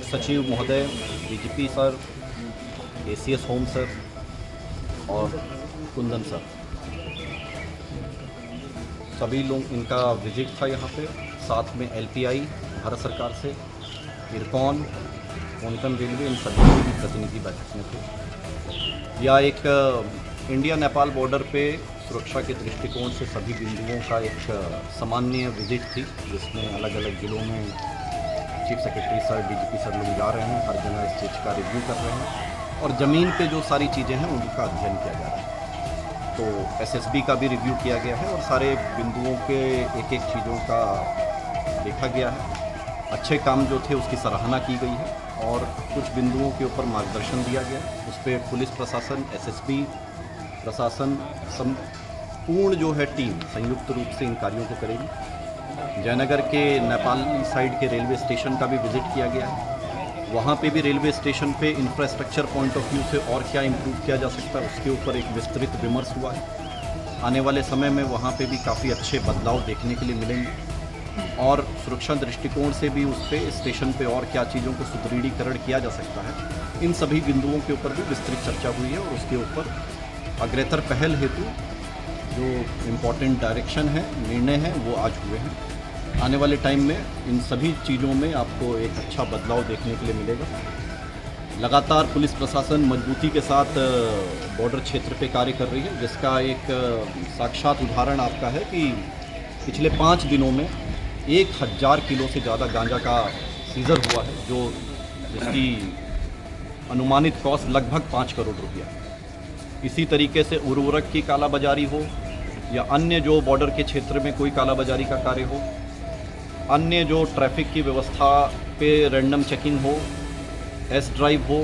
सचिव महोदय, DGP sir, ACS home sir और कुंदन सर, सभी लोग इनका विजिट था यहाँ पे। साथ में एलपीआई भारत सरकार से, इरकॉन, कोंकण रेलवे, इन सभी के भी प्रतिनिधि बैठक में थे। यह एक इंडिया नेपाल बॉर्डर पे सुरक्षा के दृष्टिकोण से सभी बिंदुओं का एक सामान्य विजिट थी, जिसमें अलग अलग जिलों में chief secretary sir, DGP sir लोग जा रहे हैं, हर जगह इस चीज़ का रिव्यू कर रहे हैं और ज़मीन पे जो सारी चीज़ें हैं उनका अध्ययन किया जा रहा है। तो एसएसबी का भी रिव्यू किया गया है और सारे बिंदुओं के एक एक चीज़ों का देखा गया है। अच्छे काम जो थे उसकी सराहना की गई है और कुछ बिंदुओं के ऊपर मार्गदर्शन दिया गया है। उस पर पुलिस प्रशासन, एसएसबी प्रशासन, संपूर्ण जो है टीम संयुक्त रूप से इन कार्यों को करेगी। जयनगर के नेपाल साइड के रेलवे स्टेशन का भी विजिट किया गया है। वहाँ पे भी रेलवे स्टेशन पे इंफ्रास्ट्रक्चर पॉइंट ऑफ व्यू से और क्या इम्प्रूव किया जा सकता है उसके ऊपर एक विस्तृत विमर्श हुआ है। आने वाले समय में वहाँ पे भी काफ़ी अच्छे बदलाव देखने के लिए मिलेंगे और सुरक्षा दृष्टिकोण से भी उस पर स्टेशन पे और क्या चीज़ों को सुदृढ़ीकरण किया जा सकता है, इन सभी बिंदुओं के ऊपर भी विस्तृत चर्चा हुई है और उसके ऊपर अग्रेतर पहल हेतु जो इम्पोर्टेंट डायरेक्शन है, निर्णय हैं, वो आज हुए हैं। आने वाले टाइम में इन सभी चीज़ों में आपको एक अच्छा बदलाव देखने के लिए मिलेगा। लगातार पुलिस प्रशासन मजबूती के साथ बॉर्डर क्षेत्र पे कार्य कर रही है, जिसका एक साक्षात उदाहरण आपका है कि पिछले 5 दिनों में 1000 किलो से ज़्यादा गांजा का सीजर हुआ है, जिसकी अनुमानित कॉस्ट लगभग 5 करोड़ रुपया है। इसी तरीके से उर्वरक की कालाबाजारी हो या अन्य जो बॉर्डर के क्षेत्र में कोई कालाबाजारी का कार्य हो, अन्य जो ट्रैफिक की व्यवस्था पे रैंडम चेकिंग हो, एस ड्राइव हो,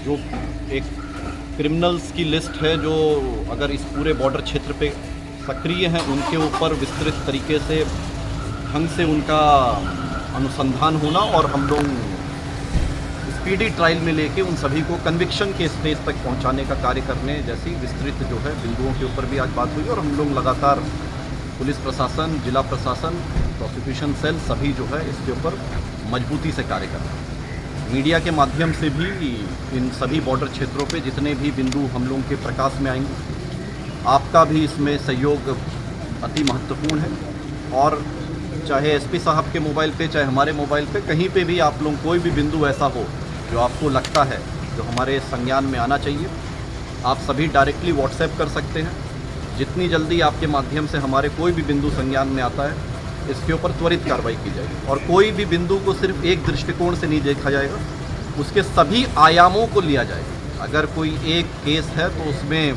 जो एक क्रिमिनल्स की लिस्ट है जो अगर इस पूरे बॉर्डर क्षेत्र पे सक्रिय हैं, उनके ऊपर विस्तृत तरीके से ढंग से उनका अनुसंधान होना और हम लोग स्पीडी ट्रायल में लेके उन सभी को कन्विक्शन के स्टेज तक पहुंचाने का कार्य करने जैसी विस्तृत जो है बिंदुओं के ऊपर भी आज बात हुई और हम लोग लगातार पुलिस प्रशासन, जिला प्रशासन, प्रोसिक्यूशन सेल सभी जो है इसके ऊपर मजबूती से कार्य कर रहे हैं। मीडिया के माध्यम से भी इन सभी बॉर्डर क्षेत्रों पे जितने भी बिंदु हम लोगों के प्रकाश में आएंगे, आपका भी इसमें सहयोग अति महत्वपूर्ण है और चाहे एसपी साहब के मोबाइल पे, चाहे हमारे मोबाइल पे, कहीं पे भी आप लोग कोई भी बिंदु ऐसा हो जो आपको लगता है जो हमारे संज्ञान में आना चाहिए, आप सभी डायरेक्टली व्हाट्सएप कर सकते हैं। जितनी जल्दी आपके माध्यम से हमारे कोई भी बिंदु संज्ञान में आता है, इसके ऊपर त्वरित कार्रवाई की जाएगी और कोई भी बिंदु को सिर्फ एक दृष्टिकोण से नहीं देखा जाएगा, उसके सभी आयामों को लिया जाएगा। अगर कोई एक केस है तो उसमें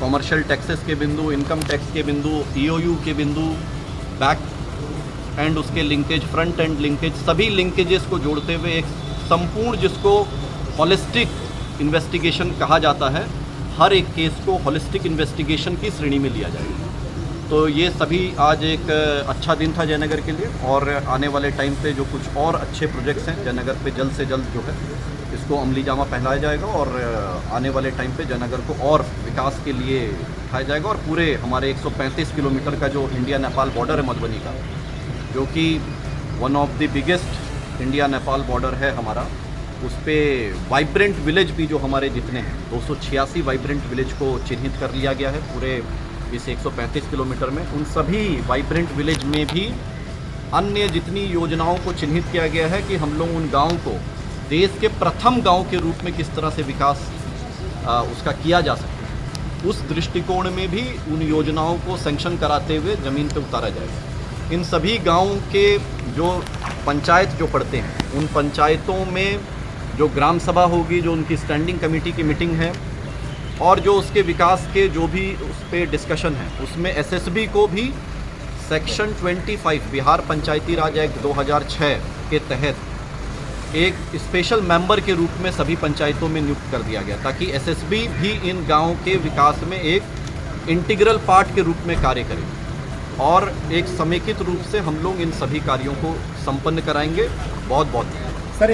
कॉमर्शियल टैक्सेस के बिंदु, इनकम टैक्स के बिंदु, ईओयू के बिंदु, बैक एंड उसके लिंकेज, फ्रंट एंड लिंकेज, सभी लिंकेजेस को जोड़ते हुए एक संपूर्ण, जिसको हॉलिस्टिक इन्वेस्टिगेशन कहा जाता है, हर एक केस को हॉलिस्टिक इन्वेस्टिगेशन की श्रेणी में लिया जाएगा। तो ये सभी आज एक अच्छा दिन था जयनगर के लिए और आने वाले टाइम पे जो कुछ और अच्छे प्रोजेक्ट्स हैं जयनगर पे जल्द से जल्द जो है इसको अमली जामा पहनाया जाएगा और आने वाले टाइम पे जयनगर को और विकास के लिए उठाया जाएगा और पूरे हमारे 135 किलोमीटर का जो इंडिया नेपाल बॉर्डर है मधुबनी का, जो कि one of the biggest India Nepal border है हमारा, उस पर वाइब्रेंट विलेज भी जो हमारे जितने हैं 286 वाइब्रेंट विलेज को चिन्हित कर लिया गया है पूरे इस 135 किलोमीटर में। उन सभी वाइब्रेंट विलेज में भी अन्य जितनी योजनाओं को चिन्हित किया गया है कि हम लोग उन गाँव को देश के प्रथम गांव के रूप में किस तरह से विकास उसका किया जा सकता है, उस दृष्टिकोण में भी उन योजनाओं को सैंक्शन कराते हुए ज़मीन पर उतारा जाएगा। इन सभी गाँवों के जो पंचायत जो पड़ते हैं, उन पंचायतों में जो ग्राम सभा होगी, जो उनकी स्टैंडिंग कमेटी की मीटिंग है और जो उसके विकास के जो भी उस पर डिस्कशन है, उसमें एसएसबी को भी सेक्शन 25 बिहार पंचायती राज एक्ट 2006 के तहत एक स्पेशल मेंबर के रूप में सभी पंचायतों में नियुक्त कर दिया गया, ताकि एसएसबी भी इन गाँव के विकास में एक इंटीग्रल पार्ट के रूप में कार्य करे और एक समेकित रूप से हम लोग इन सभी कार्यों को संपन्न कराएंगे। बहुत बहुत सर।